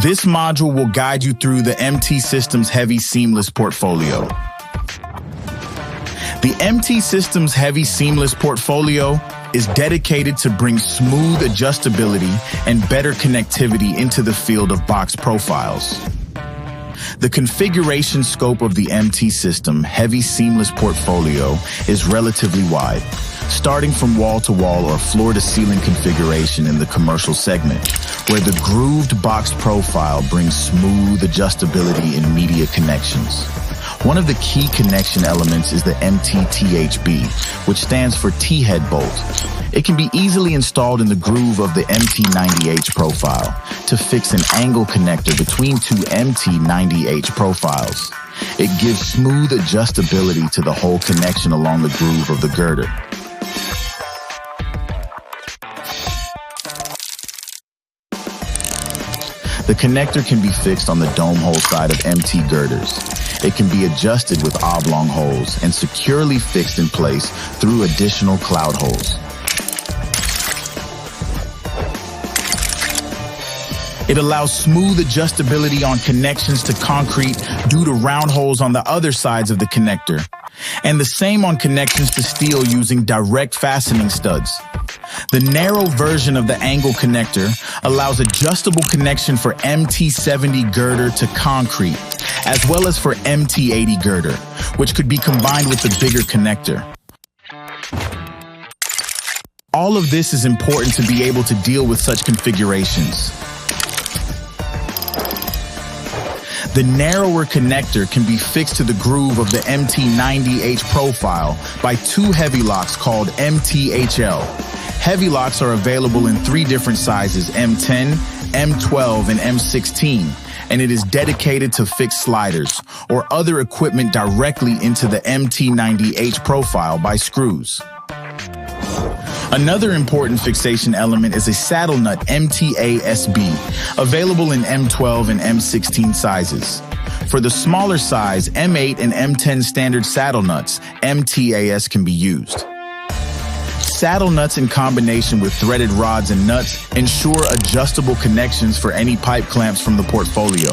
This module will guide you through the MT Systems Heavy Seamless portfolio. The MT Systems Heavy Seamless portfolio is dedicated to bring smooth adjustability and better connectivity into the field of box profiles. The configuration scope of the MT System Heavy Seamless portfolio is relatively wide, starting from wall-to-wall or floor-to-ceiling configuration in the commercial segment, where the grooved box profile brings smooth adjustability in media connections. One of the key connection elements is the MT-THB, which stands for T-head bolt. It can be easily installed in the groove of the MT-90H profile to fix an angle connector between two MT-90H profiles. It gives smooth adjustability to the whole connection along the groove of the girder. The connector can be fixed on the dome hole side of MT girders. It can be adjusted with oblong holes and securely fixed in place through additional cloud holes. It allows smooth adjustability on connections to concrete due to round holes on the other sides of the connector, and the same on connections to steel using direct fastening studs. The narrow version of the angle connector allows adjustable connection for MT70 girder to concrete, as well as for MT80 girder, which could be combined with the bigger connector. All of this is important to be able to deal with such configurations. The narrower connector can be fixed to the groove of the MT90H profile by two heavy locks called MTHL. Heavy locks are available in 3 different sizes, M10, M12, and M16, and it is dedicated to fix sliders or other equipment directly into the MT90H profile by screws. Another important fixation element is a saddle nut MT-THB, available in M12 and M16 sizes. For the smaller size, M8 and M10 standard saddle nuts, MT-AS, can be used. Saddle nuts in combination with threaded rods and nuts ensure adjustable connections for any pipe clamps from the portfolio.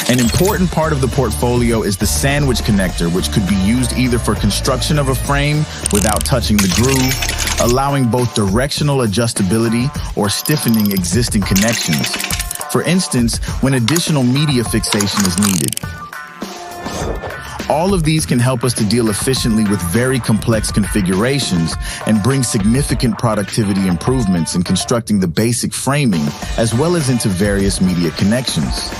An important part of the portfolio is the sandwich connector, which could be used either for construction of a frame without touching the groove, allowing both directional adjustability or stiffening existing connections. For instance, when additional media fixation is needed. All of these can help us to deal efficiently with very complex configurations and bring significant productivity improvements in constructing the basic framing as well as into various media connections.